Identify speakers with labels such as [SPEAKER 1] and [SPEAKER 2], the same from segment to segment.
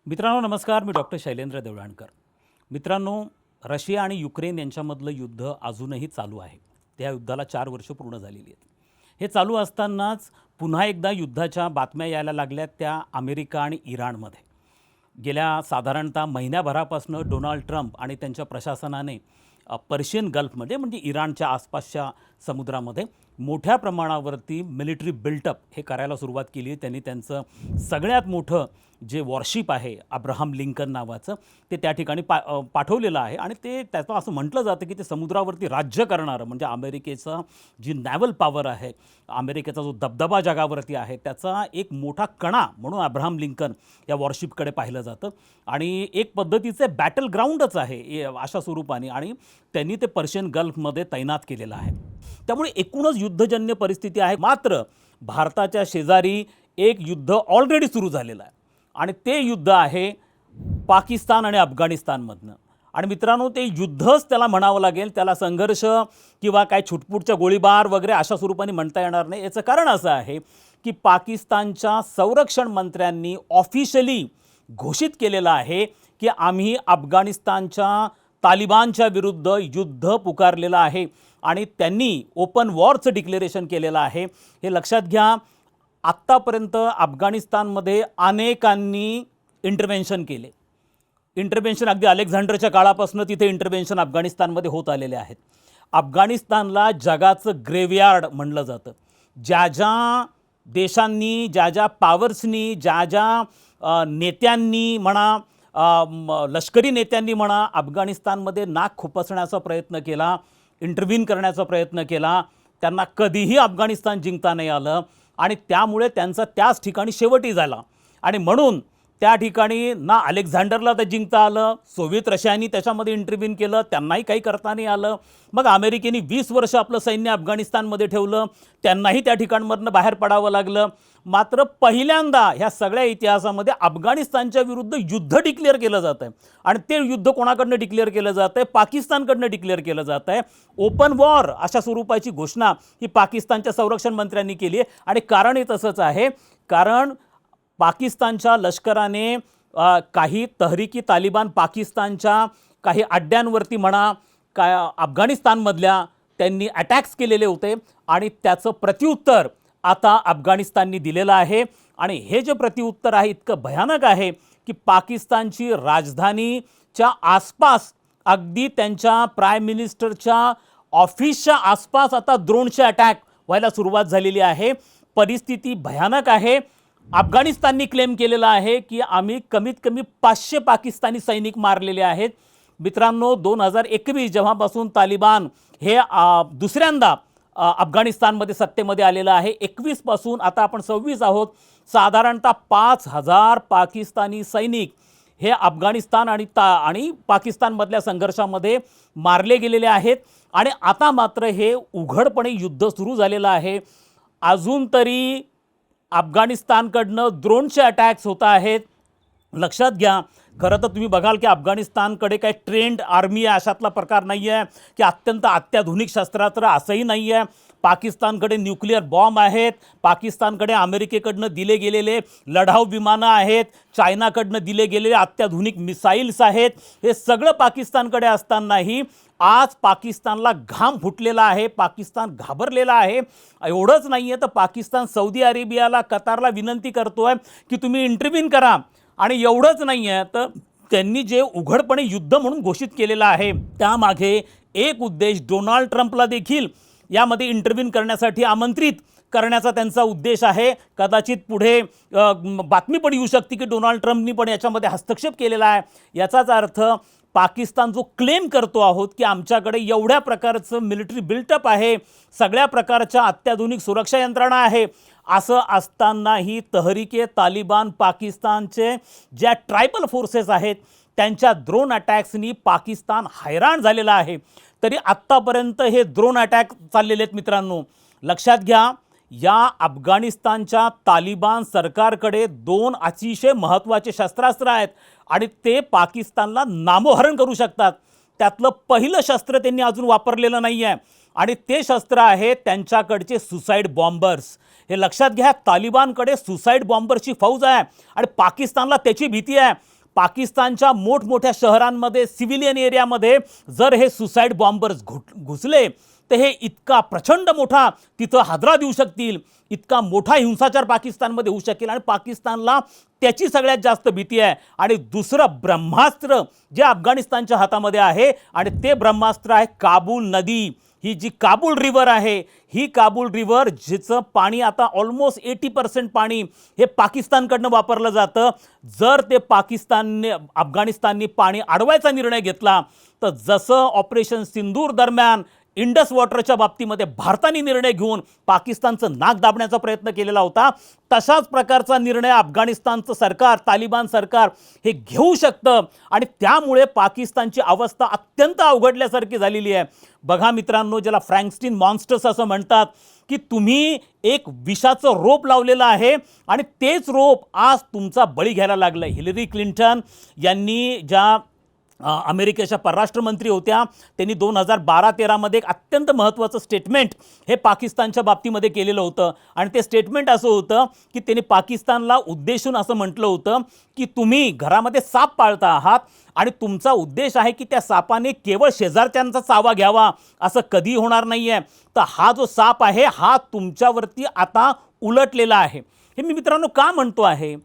[SPEAKER 1] मित्रांनो नमस्कार, मी डॉक्टर शैलेंद्र देवळाणकर. मित्रांनो, रशिया आणि युक्रेन यांच्यामधलं युद्ध अजूनही चालू आहे. त्या युद्धाला 4 वर्ष पूर्ण झालेली आहेत. हे चालू असतानाच पुन्हा एकदा युद्धाच्या बातम्या यायला लागल्यात त्या अमेरिका आणि इराणमध्ये. गेल्या साधारणतः महिन्याभरापासून डोनाल्ड ट्रम्प आणि त्यांच्या प्रशासनाने पर्शियन गल्फमध्ये म्हणजे इराणच्या आसपासच्या समुद्रामध्ये मोठ्या प्रमाणावरती मिलिटरी बिल्टअप हे करायला सुरुवात केली. त्यांनी त्यांचं सगळ्यात मोठं जे वॉरशिप आहे अब्राहम लिंकन नावाचं ते त्या ठिकाणी पाठवलेलं आहे आणि ते त्याचं असं म्हटलं जातं की ते समुद्रावरती राज्य करणारं म्हणजे अमेरिकेचं जी नॅव्हल पॉवर आहे, अमेरिकेचा जो दबदबा जगावरती आहे त्याचा एक मोठा कणा म्हणून अब्राहम लिंकन या वॉरशिपकडे पाहिलं जातं आणि एक पद्धतीचे बॅटल ग्राउंडच आहे अशा स्वरूपाने आणि त्यांनी ते पर्शियन गल्फमध्ये तैनात केलेलं आहे. त्यामुळे एकूणच युद्धजन्य परिस्थिती आहे. मात्र भारताच्या शेजारी एक युद्ध ऑलरेडी सुरू झालेलं आहे आणि ते युद्ध आहे पाकिस्तान आणि अफगाणिस्तानमधनं. आणि मित्रांनो, ते युद्धच त्याला म्हणावं लागेल, त्याला संघर्ष किंवा काय छुटपुटच्या गोळीबार वगैरे अशा स्वरूपाने म्हणता येणार नाही. याचं कारण असं आहे की पाकिस्तानच्या संरक्षण मंत्र्यांनी ऑफिशियली घोषित केलेलं आहे की आम्ही अफगाणिस्तानच्या तालिबानच्या विरुद्ध युद्ध पुकारलेलं आहे आणि त्यांनी ओपन वॉरचं डिक्लेरेशन केलेलं आहे. हे लक्षात घ्या. आत्तापर्यंत अफगाणिस्तानमध्ये अनेकांनी इंटरव्हेन्शन केले. इंटरव्हेन्शन अगदी अलेक्झांडरच्या काळापासून तिथे इंटरव्हेन्शन अफगाणिस्तानमध्ये होत आलेले आहेत. अफगाणिस्तानला जगाचं ग्रेवयार्ड म्हणलं जातं. ज्या ज्या देशांनी, ज्या ज्या पॉवर्सनी, ज्या ज्या नेत्यांनी म्हणा, लष्करी नेत्यांनी म्हणा, अफगाणिस्तानमध्ये नाक खुपसण्याचा प्रयत्न केला, इंटरव्हीन करण्याचा प्रयत्न केला, त्यांना कधीही अफगाणिस्तान जिंकता नाही आलं आणि त्यामुळे त्यांचा त्याच ठिकाणी शेवटही झाला. आणि म्हणून त्या ठिकाणी ना अलेक्झांडरला तर जिंकता आलं, सोव्हिएत रशियानी त्याच्यामध्ये इंटरव्हीन केलं, त्यांनाही काही करता नाही आलं. मग अमेरिकेने 20 वर्ष आपलं सैन्य अफगाणिस्तानमध्ये ठेवलं, त्यांनाही त्या ठिकाणांमधनं बाहेर पडावं लागलं. मात्र पहिल्यांदा ह्या सगळ्या इतिहासामध्ये अफगाणिस्तानच्या विरुद्ध युद्ध डिक्लेअर केलं जातं आहे आणि ते युद्ध कोणाकडनं डिक्लेअर केलं जातं आहे? पाकिस्तानकडनं डिक्लेअर केलं जातं आहे. ओपन वॉर अशा स्वरूपाची घोषणा ही पाकिस्तानच्या संरक्षण मंत्र्यांनी केली आहे आणि कारणही तसंच आहे. कारण पाकिस्तानच्या लष्कराने काही तहरीकी तालिबान पाकिस्तानच्या काही अड्ड्यांवरती म्हणा काय अफगाणिस्तानमधल्या त्यांनी अटॅक्स केलेले होते आणि त्याचं प्रत्युत्तर आता अफगाणिस्ताननी दिलेलं आहे. आणि हे जे प्रत्युत्तर आहे इतकं भयानक आहे की पाकिस्तानची राजधानीच्या आसपास अगदी त्यांच्या प्राईम मिनिस्टरच्या ऑफिसच्या आसपास आता ड्रोनचे अटॅक व्हायला सुरुवात झालेली आहे. परिस्थिती भयानक आहे. अफगाणिस्ताननी क्लेम केलेला आहे की आम्ही कमीत कमी 500 पाकिस्तानी सैनिक मारलेले आहेत. मित्रांनो, 2021 जेव्हापासून तालिबान हे दुसऱ्यांदा अफगाणिस्तानमध्ये सत्तेमध्ये आलेलं आहे, 21 पासून आता आपण 26 आहोत, साधारणतः 5000 पाकिस्तानी सैनिक हे अफगाणिस्तान आणि पाकिस्तानमधल्या संघर्षामध्ये मारले गेलेले आहेत. आणि आता मात्र हे उघडपणे युद्ध सुरू झालेलं आहे. अजून तरी अफगाणिस्तानकडनं ड्रोनचे अटॅक्स होत आहेत. लक्षात घ्या, खरं तर तुम्ही बघाल की अफगाणिस्तानकडे काही ट्रेंड आर्मी आहे अशातला प्रकार नाही आहे की अत्यंत अत्याधुनिक शस्त्रास्त्र असंही नाही आहे. पाकिस्तानकडे न्यूक्लिअर बॉम्ब आहेत, पाकिस्तानकडे अमेरिकेकडनं दिले गेलेले लढाऊ विमानं आहेत, चायनाकडनं दिले गेलेले अत्याधुनिक मिसाईल्स आहेत. हे सगळं पाकिस्तानकडे असतानाही आज पाकिस्तानला घाम फुटलेला आहे, पाकिस्तान घाबरलेला आहे. एवढंच नाही आहे तर पाकिस्तान सौदी अरेबियाला, कतारला विनंती करतो आहे की तुम्ही इंटरव्हीन करा. आणि एवढंच नाही आहे तर त्यांनी जे उघडपणे युद्ध म्हणून घोषित केलेलं आहे त्यामागे एक उद्देश, डोनाल्ड ट्रम्पला देखील यामध्ये इंटरव्हीन करण्यासाठी आमंत्रित करण्याचा त्यांचा उद्देश आहे. कदाचित पुढे बातमी पण येऊ शकते की डोनाल्ड ट्रम्पनी पण याच्यामध्ये हस्तक्षेप केलेला आहे. याचाच अर्थ पाकिस्तान जो क्लेम करतो आहोत की आमच्याकडे एवढ्या प्रकारचं मिलिटरी बिल्टअप आहे, सगळ्या प्रकारच्या अत्याधुनिक सुरक्षा यंत्रणा आहे, असं असतानाही तहरीके तालिबान पाकिस्तानचे ज्या ट्रायबल फोर्सेस आहेत त्यांच्या ड्रोन अटॅक्सनी पाकिस्तान हैराण झालेला आहे. तरी आत्तापर्यंत हे ड्रोन अटॅक चाललेले आहेत. मित्रांनो, लक्षात घ्या, या अफगाणिस्तानच्या तालिबान सरकारकडे 2 अतिशय महत्त्वाचे शस्त्रास्त्र आहेत आणि ते पाकिस्तानला नामोहरण करू शकतात. त्यातलं पहिलं शस्त्र त्यांनी अजून वापरलेलं नाही आहे आणि ते शस्त्र आहे त्यांच्याकडचे सुसाईड बॉम्बर्स. हे लक्षात घ्या, तालिबानकडे सुसाईड बॉम्बरची फौज आहे आणि पाकिस्तानला त्याची भीती आहे. पाकिस्तानच्या मोठमोठ्या शहरांमध्ये सिव्हिलियन एरियामध्ये जर हे सुसाईड बॉम्बर्स घुसले तर हे इतका प्रचंड मोठा तिथं हादरा देऊ शकतील, इतका मोठा हिंसाचार पाकिस्तानमध्ये होऊ शकेल आणि पाकिस्तानला त्याची सगळ्यात जास्त भीती आहे. आणि दुसरं ब्रह्मास्त्र जे अफगाणिस्तानच्या हातामध्ये आहे आणि ते ब्रह्मास्त्र आहे काबूल नदी. ही जी काबूल रिव्हर आहे, ही काबूल रिव्हर जिचं पाणी आता ऑलमोस्ट 80% पाणी हे पाकिस्तानकडनं वापरलं जातं. जर ते अफगाणिस्तानने पाणी अडवायचा निर्णय घेतला तर जसं ऑपरेशन सिंदूर दरम्यान इंडस वॉटरच्या बाबतीमध्ये भारताने निर्णय घेऊन पाकिस्तानचं नाक दाबण्याचा प्रयत्न केलेला होता, तशाच प्रकारचा निर्णय अफगाणिस्तानचं सरकार, तालिबान सरकार हे घेऊ शकतं आणि त्यामुळे पाकिस्तानची अवस्था अत्यंत अवघडल्यासारखी झालेली आहे. बघा मित्रांनो, ज्याला फ्रँकस्टीन मॉन्स्टर्स असं म्हणतात, की तुम्ही एक विषाचं रोप लावलेलं आहे आणि तेच रोप आज तुमचा बळी घ्यायला लागलं. हिलरी क्लिंटन यांनी ज्या अमेरिकेच्या परराष्ट्रमंत्री होत्या, त्यांनी 2012-13 मध्ये एक अत्यंत महत्त्वाचं स्टेटमेंट हे पाकिस्तानच्या बाबतीमध्ये केलेलं होतं आणि ते स्टेटमेंट असं होतं की त्यांनी पाकिस्तानला उद्देशून असं म्हटलं होतं की तुम्ही घरामध्ये साप पाळता आहात आणि तुमचा उद्देश आहे की त्या सापाने केवळ शेजारच्यांचा चावा घ्यावा, असं कधी होणार नाही आहे. तर हा जो साप आहे हा तुमच्यावरती आता उलटलेला आहे. हे मी मित्रांनो का म्हणतो आहे,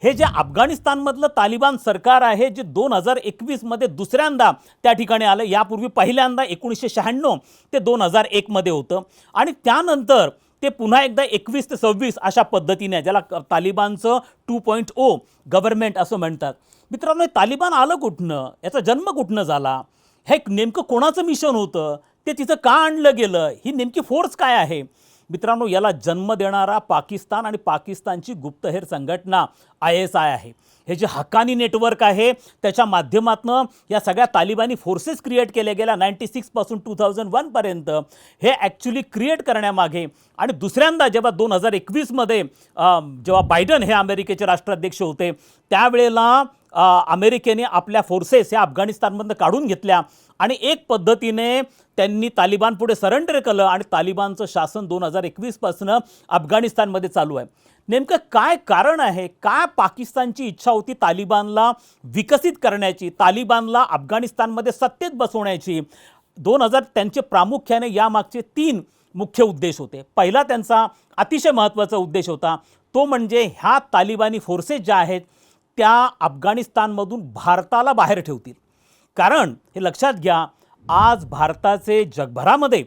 [SPEAKER 1] हे जे अफगाणिस्तानमधलं तालिबान सरकार आहे जे 2021 दुसऱ्यांदा त्या ठिकाणी आलं, यापूर्वी पहिल्यांदा 1996 ते 2001 मध्ये होतं आणि त्यानंतर ते पुन्हा एकदा 21 ते 26 अशा पद्धतीने, ज्याला तालिबानचं 2.0 गव्हर्नमेंट असं म्हणतात. मित्रांनो, हे तालिबान आलं कुठनं, याचा जन्म कुठनं झाला, हे नेमकं कोणाचं मिशन होतं, ते तिथं का आणलं गेलं, ही नेमकी फोर्स काय आहे. मित्रांनो, याला जन्म देणारा पाकिस्तान आणि पाकिस्तानची गुप्तहेर संघटना ISI आहे. हे जे हक्कानी नेटवर्क आहे त्याच्या माध्यमातून या सगळ्या तालिबानी फोर्सेस क्रिएट केल्या गेल्या 96 पासून 2001 पर्यंत. हे ॲक्च्युली क्रिएट करण्यामागे आणि दुसऱ्यांदा जेव्हा 2021 मध्ये जेव्हा बायडन हे अमेरिकेचे राष्ट्राध्यक्ष होते त्यावेळेला अमेरिकेने आपल्या फोर्सेस ह्या अफगाणिस्तानमधून काढून घेतल्या आणि एक पद्धतीने त्यांनी तालिबान पुढे सरेंडर केलं आणि तालिबानचं शासन 2021 पासून अफगाणिस्तानमध्ये चालू आहे. नेमकं काय कारण आहे, काय पाकिस्तानची इच्छा होती तालिबानला विकसित करण्याची, तालिबानला अफगाणिस्तानमध्ये सत्तेत बसवण्याची. त्यांचे प्रामुख्याने यामागचे 3 मुख्य उद्देश होते. पहिला त्यांचा अतिशय महत्त्वाचा उद्देश होता तो म्हणजे ह्या तालिबानी फोर्सेस ज्या आहेत त्या अफगाणिस्तानमधून भारताला बाहेर ठेवतील. कारण हे लक्षात घ्या, आज भारताचे जगभरामध्ये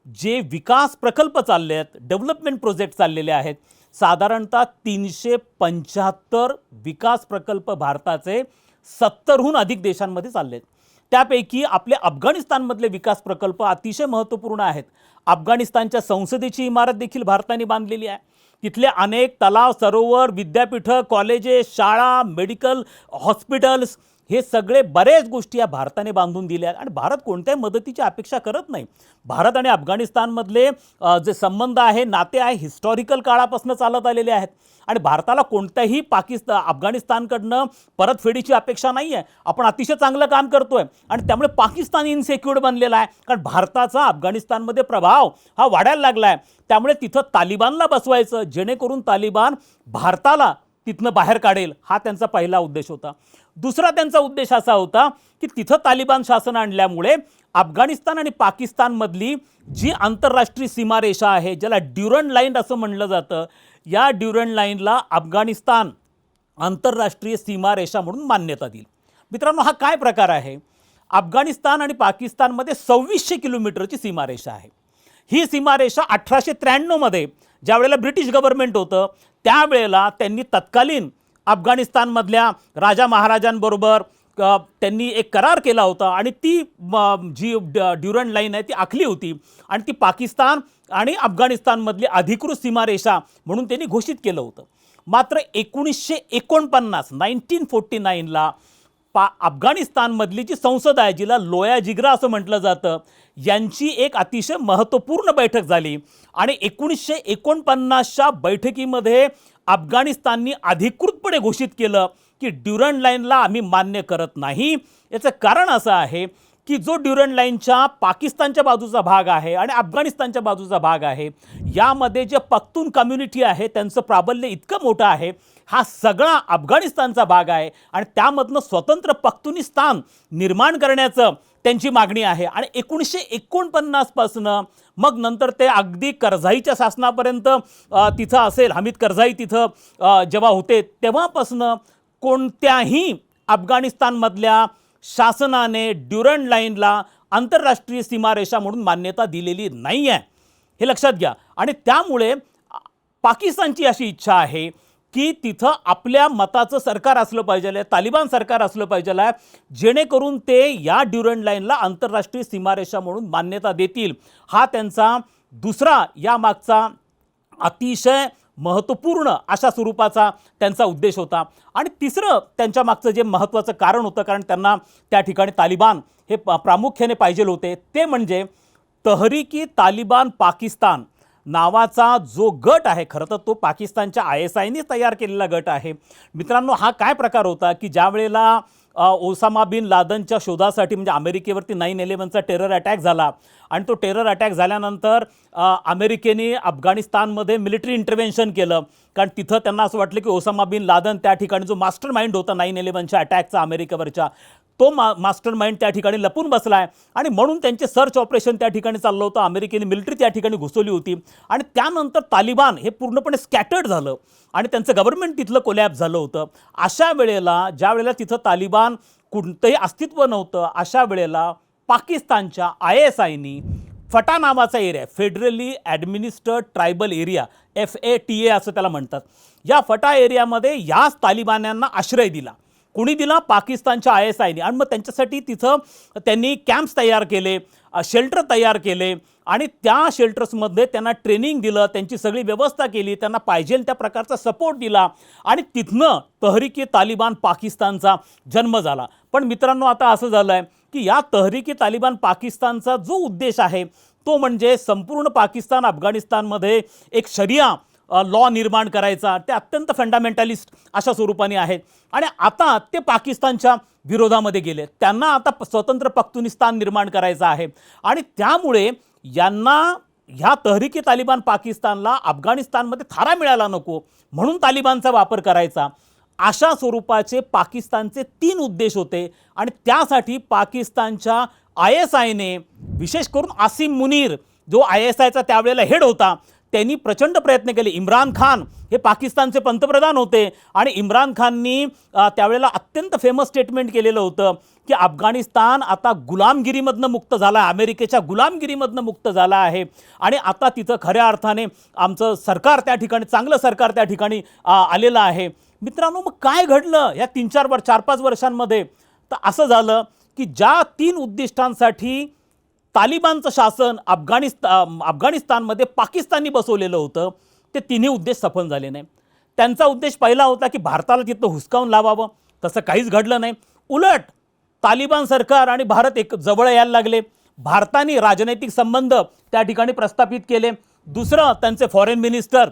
[SPEAKER 1] जे विकास प्रकल्प चालले आहेत, डेव्हलपमेंट प्रोजेक्ट चाललेले आहेत, साधारणतः 375 विकास प्रकल्प भारताचे 70हून अधिक देशांमध्ये चालले आहेत. त्यापैकी आपले अफगाणिस्तानमधले विकास प्रकल्प अतिशय महत्त्वपूर्ण आहेत. अफगाणिस्तानच्या संसदेची इमारत देखील भारताने बांधलेली आहे. तिथले अनेक तलाव, सरोवर, विद्यापीठं, कॉलेजेस, शाळा, मेडिकल हॉस्पिटल्स हे सगळे बरेच गोष्टी या भारताने बांधून दिल्या आहेत आणि भारत कोणत्याही मदतीची अपेक्षा करत नाही. भारत आणि अफगाणिस्तानमधले जे संबंध आहे, नाते आहे, हिस्टॉरिकल काळापासून चालत आलेले आहेत आणि भारताला कोणत्याही अफगाणिस्तानकडनं परतफेडीची अपेक्षा नाही आहे. आपण अतिशय चांगलं काम करतोय आणि त्यामुळे पाकिस्तान इनसेक्युअर बनलेला आहे, कारण भारताचा अफगाणिस्तानमध्ये प्रभाव हा वाढायला लागला आहे. त्यामुळे तिथं तालिबानला बसवायचं जेणेकरून तालिबान भारताला तिथनं बाहेर काढेल, हा त्यांचा पहिला उद्देश होता. दुसरा त्यांचा उद्देश असा होता की तिथं तालिबान शासन आणल्यामुळे अफगाणिस्तान आणि पाकिस्तानमधली जी आंतरराष्ट्रीय सीमारेषा आहे, ज्याला ड्युरंड लाईन असं म्हणलं जातं, या ड्युरंड लाईनला अफगाणिस्तान आंतरराष्ट्रीय सीमारेषा म्हणून मान्यता देईल. मित्रांनो, हा काय प्रकार आहे, अफगाणिस्तान आणि पाकिस्तानमध्ये 2600 किलोमीटरची सीमारेषा आहे. ही सीमारेषा 1893 मध्ये ज्यावेळेला ब्रिटिश गव्हर्नमेंट होतं त्यावेळेला त्यांनी तत्कालीन अफगाणिस्तानमधल्या राजा महाराजांबरोबर त्यांनी एक करार केला होता आणि ती जी ड्युरंड लाईन आहे ती आखली होती आणि ती पाकिस्तान आणि अफगाणिस्तानमधली अधिकृत सीमारेषा म्हणून त्यांनी घोषित केलं होतं. मात्र 1949ला अफगाणिस्तानमधली जी संसद आहे, जिला लोया जिग्रा असं म्हटलं जातं, यांची एक अतिशय महत्त्वपूर्ण बैठक झाली आणि 1949च्या बैठकीमध्ये अफगाणिस्ताननी अधिकृतपणे घोषित केलं की ड्युरंड लाईनला आम्ही मान्य करत नाही. याचं कारण असं आहे की जो ड्युरंड लाईनच्या पाकिस्तानच्या बाजूचा भाग आहे आणि अफगाणिस्तानच्या बाजूचा भाग आहे, यामध्ये जे पख्तून कम्युनिटी आहे त्यांचं प्राबल्य इतकं मोठं आहे हा सगळा अफगाणिस्तानचा भाग आहे आणि त्यामधनं स्वतंत्र पख्तुनिस्तान निर्माण करण्याचं त्यांची मागणी आहे. आणि 1949 पासनं मग नंतर ते अगदी करझाईच्या शासनापर्यंत तिथं असेल, हमीद करझाई तिथं जेव्हा होते तेव्हापासनं कोणत्याही अफगाणिस्तानमधल्या शासनाने ड्युरंड लाईनला आंतरराष्ट्रीय सीमारेषा म्हणून मान्यता दिलेली नाही आहे, हे लक्षात घ्या. आणि त्यामुळे पाकिस्तानची अशी इच्छा आहे की तिथं आपल्या मताचं सरकार असलं पाहिजे, तालिबान सरकार असलं पाहिजे, जेणेकरून ते या ड्युरंड लाईनला आंतरराष्ट्रीय सीमारेषा म्हणून मान्यता देतील. हा त्यांचा दुसरा यामागचा अतिशय महत्त्वपूर्ण अशा स्वरूपाचा त्यांचा उद्देश होता. आणि तिसरं त्यांच्या मागचं जे महत्त्वाचं कारण होतं, कारण त्यांना त्या ठिकाणी तालिबान हे प्रामुख्याने पाहिजे होते, ते म्हणजे तहरीकी तालिबान पाकिस्तान नावाचा जो गट आहे, खरं तर तो पाकिस्तानच्या ISIने तयार केलेला गट आहे. मित्रांनो, हा काय प्रकार होता की ज्या वेळेला ओसामा बिन लादनच्या शोधासाठी म्हणजे अमेरिकेवरती 9/11चा टेरर अटॅक झाला आणि तो टेरर अटॅक झाल्यानंतर अमेरिकेने अफगाणिस्तानमध्ये मिलिटरी इंटरव्हेन्शन केलं, कारण तिथं त्यांना असं वाटलं की ओसामा बिन लादन त्या ठिकाणी जो मास्टर माइंड होता 9/11च्या अटॅकचा अमेरिकेवरच्या, तो मास्टर माइंड त्या ठिकाणी लपून बसला आहे आणि म्हणून त्यांचे सर्च ऑपरेशन त्या ठिकाणी चाललं होतं. अमेरिकेने मिलिटरी त्या ठिकाणी घुसवली होती आणि त्यानंतर तालिबान हे पूर्णपणे स्कॅटर्ड झालं आणि त्यांचं गव्हर्नमेंट तिथलं कोलॅप्स झालं होतं. अशा वेळेला ज्या वेळेला तिथं तालिबान कोणतंही अस्तित्व नव्हतं, अशा वेळेला पाकिस्तानच्या ISIने फटा नावाचा area, federally administered tribal area, FATA असं त्याला म्हणतात, या फटा एरियामध्ये याच तालिबान्यांना आश्रय दिला. कुणी दिला? पाकिस्तानच्या ISIने. आणि मग त्यांच्यासाठी तिथं त्यांनी कॅम्प्स तयार केले, शेल्टर तयार केले आणि त्या शेल्टर्समध्ये त्यांना ट्रेनिंग दिलं, त्यांची सगळी व्यवस्था केली, त्यांना पाहिजे त्या प्रकारचा सपोर्ट दिला आणि तिथनं तहरीकी तालिबान पाकिस्तानचा जन्म झाला. पण मित्रांनो, आता असं झालं आहे की या तहरीकी तालिबान पाकिस्तानचा जो उद्देश आहे तो म्हणजे संपूर्ण पाकिस्तान अफगाणिस्तानमध्ये एक शरिया लॉ निर्माण करायचा. ते अत्यंत फंडामेंटलिस्ट अशा स्वरूपाने आहेत आणि आता ते पाकिस्तानच्या विरोधामध्ये गेले. त्यांना आता स्वतंत्र पख्तुनिस्तान निर्माण करायचं आहे आणि त्यामुळे यांना ह्या तहरीकी तालिबान पाकिस्तानला अफगाणिस्तानमध्ये थारा मिळाला नको म्हणून तालिबानचा वापर करायचा, अशा स्वरूपाचे पाकिस्तानचे 3 उद्देश होते. आणि त्यासाठी पाकिस्तानच्या ISIने विशेष करून आसिम मुनीर जो ISIचा त्यावेळेला हेड होता, त्यांनी प्रचंड प्रयत्न केले. इम्रान खान हे पाकिस्तानचे पंतप्रधान होते आणि इम्रान खाननी त्यावेळेला अत्यंत फेमस स्टेटमेंट केलेलं होतं की अफगाणिस्तान आता गुलामगिरीमधनं मुक्त झाला आहे, अमेरिकेच्या गुलामगिरीमधनं मुक्त झाला आहे आणि आता तिथं खऱ्या अर्थाने आमचं सरकार त्या ठिकाणी, चांगलं सरकार त्या ठिकाणी आलेलं आहे. मित्रांनो, मग काय घडलं या 4-5 वर्षांमध्ये? तर असं झालं की ज्या 3 उद्दिष्टांसाठी तालिबानचं शासन अफगाणिस्तानमध्ये पाकिस्ताननी बसवलेलं होतं, ते 3ही उद्देश सफल झाले नाही. त्यांचा उद्देश पहिला होता की भारताला तिथं हुसकावून लावावं, तसं काहीच घडलं नाही. उलट तालिबान सरकार आणि भारत एक जवळ यायला लागले. भारताने राजनैतिक संबंध त्या ठिकाणी प्रस्थापित केले. दुसरं, त्यांचे फॉरेन मिनिस्टर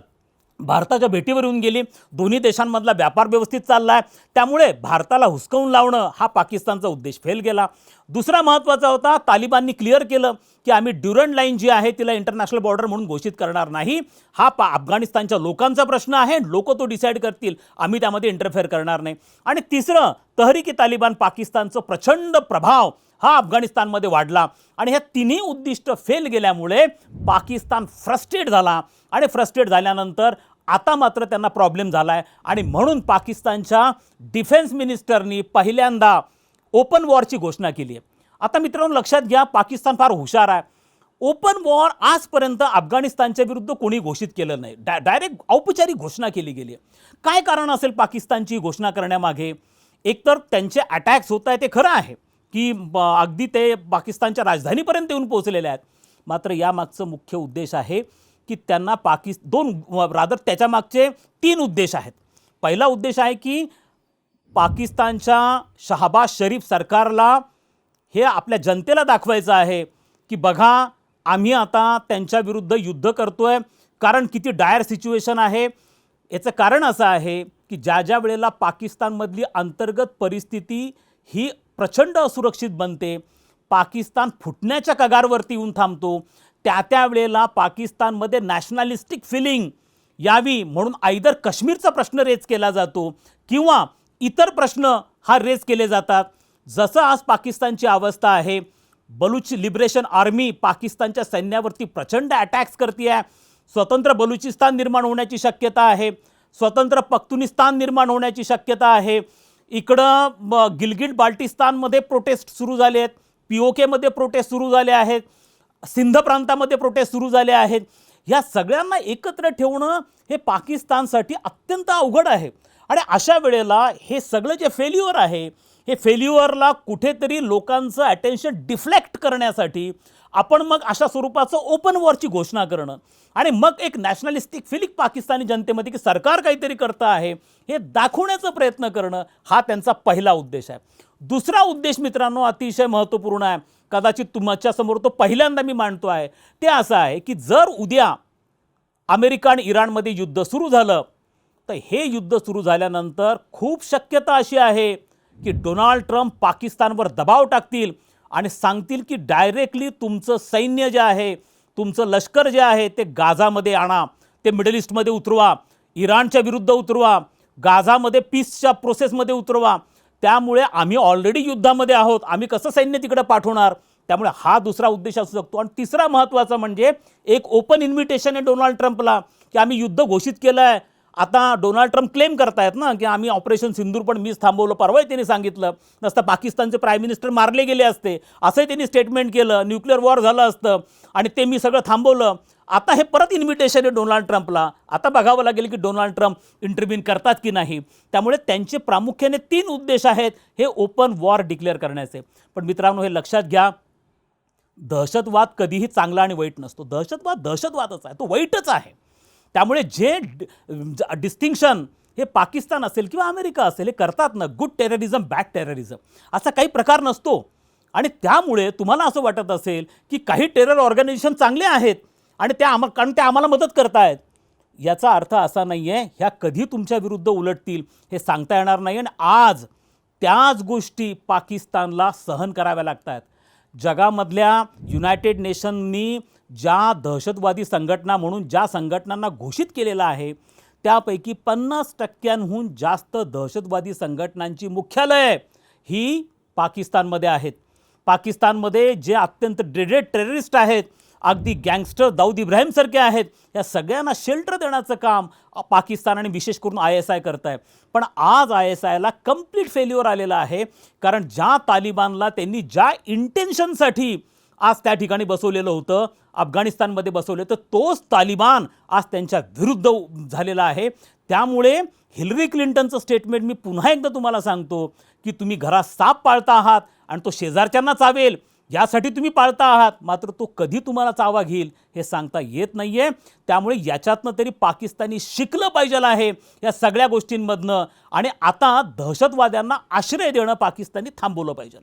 [SPEAKER 1] भारताच्या भेटीवर येऊन गेली. दोन्ही देशांमधला व्यापार व्यवस्थित चालला आहे, त्यामुळे भारताला हुसकावून लावणं हा पाकिस्तानचा उद्देश फेल गेला. दुसरा महत्त्वाचा होता, तालिबाननी क्लिअर केलं की आम्ही ड्युरंड लाईन जी आहे तिला इंटरनॅशनल बॉर्डर म्हणून घोषित करणार नाही. हा अफगाणिस्तानच्या लोकांचा प्रश्न आहे, लोक तो डिसाईड करतील, आम्ही त्यामध्ये इंटरफेअर करणार नाही. आणि तिसरं, तहरीकी तालिबान पाकिस्तानचं प्रचंड प्रभाव हा अफगाणिस्तानमध्ये वाढला आणि ह्या 3ही उद्दिष्ट फेल गेल्यामुळे पाकिस्तान फ्रस्ट्रेट झाला आणि फ्रस्ट्रेट झाल्यानंतर आता मात्र त्यांना प्रॉब्लेम झाला आहे आणि म्हणून पाकिस्तानच्या डिफेन्स मिनिस्टरनी पहिल्यांदा ओपन वॉरची घोषणा केली आहे. आता मित्रांनो, लक्षात घ्या, पाकिस्तान फार हुशार आहे. ओपन वॉर आजपर्यंत अफगाणिस्तानच्या विरुद्ध कोणी घोषित केलं नाही, डायरेक्ट औपचारिक घोषणा केली गेली. काय कारण असेल पाकिस्तानची घोषणा करण्यामागे? एकतर त्यांचे अटॅक्स होत आहे ते खरं आहे की अगदी ते पाकिस्तानच्या राजधानीपर्यंत येऊन पोहोचलेले आहेत, मात्र यामागचं मुख्य उद्देश आहे की त्यांना त्याच्या मागचे 3 उद्देश आहेत. पहिला उद्देश आहे की पाकिस्तानच्या शहबाज शरीफ सरकारला हे आपल्या जनतेला दाखवायचं आहे की बघा, आम्ही आता त्यांच्या विरुद्ध युद्ध करतोय, कारण किती डायर सिच्युएशन आहे. याचं कारण असं आहे की ज्या वेळेला पाकिस्तानमधली अंतर्गत परिस्थिती ही प्रचंड असुरक्षित बनते, पाकिस्तान फुटण्याच्या कगारवरती येऊन थांबतो, त्या वेळेला पाकिस्तानमध्ये नॅशनलिस्टिक फिलिंग यावी म्हणून आयदर काश्मीरचा प्रश्न रेज केला जातो किंवा इतर प्रश्न हा रेज केले जातात. जसं आज पाकिस्तानची अवस्था आहे, बलूच लिबरेशन आर्मी पाकिस्तानच्या सैन्यावरती प्रचंड अटॅक्स करते आहे. स्वतंत्र बलुचिस्तान निर्माण होण्याची शक्यता आहे, स्वतंत्र पख्तुनिस्तान निर्माण होण्याची शक्यता आहे. इकडं गिलगिट बाल्टिस्तानमध्ये प्रोटेस्ट सुरू झाले आहेत, POKमध्ये प्रोटेस्ट सुरू झाले आहेत, सिंध प्रांतामध्ये प्रोटेस्ट सुरू झाले आहेत. ह्या सगळ्यांना एकत्र ठेवणं हे पाकिस्तानसाठी अत्यंत अवघड आहे. आणि अशा वेळेला हे सगळं जे फेल्युअर आहे, हे फेल्युअरला कुठेतरी लोकांचं अटेन्शन डिफ्लेक्ट करण्यासाठी आपण मग अशा स्वरूपाचं ओपन वॉरची घोषणा करणं आणि मग एक नॅशनलिस्टिक फिलिंग पाकिस्तानी जनतेमध्ये की सरकार काहीतरी करतं आहे हे दाखवण्याचा प्रयत्न करणं हा त्यांचा पहिला उद्देश आहे. दुसरा उद्देश मित्रांनो अतिशय महत्त्वपूर्ण आहे, कदाचित तुमच्यासमोर तो पहिल्यांदा मी मांडतो आहे. ते असं आहे की जर उद्या अमेरिका आणि इराणमध्ये युद्ध सुरू झालं तर हे युद्ध सुरू झाल्यानंतर खूप शक्यता अशी आहे की डोनाल्ड ट्रम्प पाकिस्तानवर दबाव टाकतील आणि सांगतील की डायरेक्टली तुमचं सैन्य जे आहे, तुमचं लष्कर जे आहे ते गाझामध्ये आणा, ते मिडल ईस्टमध्ये उतरवा, इराणच्या विरुद्ध उतरवा, गाझामध्ये पीसच्या प्रोसेसमध्ये उतरवा. त्यामुळे आम्ही ऑलरेडी युद्धामध्ये आहोत, आम्ही कसं सैन्य तिकडे पाठवणार. त्यामुळे हा दुसरा उद्देश असू शकतो. आणि तिसरा महत्त्वाचा म्हणजे एक ओपन इन्व्हिटेशन आहे डोनाल्ड ट्रम्पला की आम्ही युद्ध घोषित केलं आहे. आता डोनाल्ड ट्रम्प क्लेम करतायत ना की आम्ही ऑपरेशन सिंदूर पण मीच थांबवलं. परवाही त्यांनी सांगितलं, नसतं पाकिस्तानचे प्राईम मिनिस्टर मारले गेले असते असंही त्यांनी स्टेटमेंट केलं, न्यूक्लिअर वॉर झालं असतं आणि ते मी सगळं थांबवलं. आता हे परत इन्व्हिटेशन आहे डोनाल्ड ट्रम्पला. आता बघावं लागेल की डोनाल्ड ट्रम्प इंटरव्ह्यून करतात की नाही. त्यामुळे त्यांचे प्रामुख्याने 3 उद्देश आहेत हे ओपन वॉर डिक्लेअर करण्याचे. पण मित्रांनो हे लक्षात घ्या, दहशतवाद कधीही चांगला आणि वाईट नसतो. दहशतवाद दहशतवादच आहे, तो वाईटच आहे. त्यामुळे जे डिस्टिंक्शन हे पाकिस्तान असेल किंवा अमेरिका असेल हे करतात ना, गुड टेररिझम बॅड टेररिझम असा काही प्रकार नसतो. आणि त्यामुळे तुम्हाला असं वाटत असेल की काही टेरर ऑर्गनायझेशन चांगले आहेत आणि कारण ते आम्हाला मदत करत आहेत, याचा अर्थ असा नाही आहे ह्या कधी तुमच्या विरुद्ध उलटतील हे सांगता येणार नाही. आणि आज त्याच गोष्टी पाकिस्तानला सहन कराव्या लागत आहेत. जगामधल्या युनायटेड नेशननी ज्या दहशतवादी संघटना म्हणून ज्या संघटनांना घोषित केलेलं आहे त्यापैकी 50% जास्त दहशतवादी संघटनांची मुख्यालय ही पाकिस्तानमध्ये आहेत. पाकिस्तानमध्ये जे अत्यंत ड्रेडेड टेररिस्ट आहेत, अगदी गँगस्टर दाऊद इब्राहिमसारखे आहेत, या सगळ्यांना शेल्टर देण्याचं काम पाकिस्तान आणि विशेष करून ISI करत आहे. पण आज ISIला कम्प्लीट फेल्युअर आलेला आहे. कारण ज्या तालिबानला त्यांनी ज्या इंटेन्शनसाठी आज त्या ठिकाणी बसवलेलं होतं, अफगाणिस्तानमध्ये बसवले, तर तोच तालिबान आज त्यांच्या विरुद्ध झालेला आहे. त्यामुळे हिलरी क्लिंटनचं स्टेटमेंट मी पुन्हा एकदा तुम्हाला सांगतो की तुम्ही घरात साप पाळता आहात आणि तो शेजारच्यांना चावेल यासाठी तुम्ही पाळता आहात, मात्र तो कधी तुम्हाला चावा घेईल हे सांगता येत नाही आहे. त्यामुळे याच्यातनं तरी पाकिस्तानी शिकलं पाहिजे आहे या सगळ्या गोष्टींमधनं. आणि आता दहशतवाद्यांना आश्रय देणं पाकिस्तानी थांबवलं पाहिजे.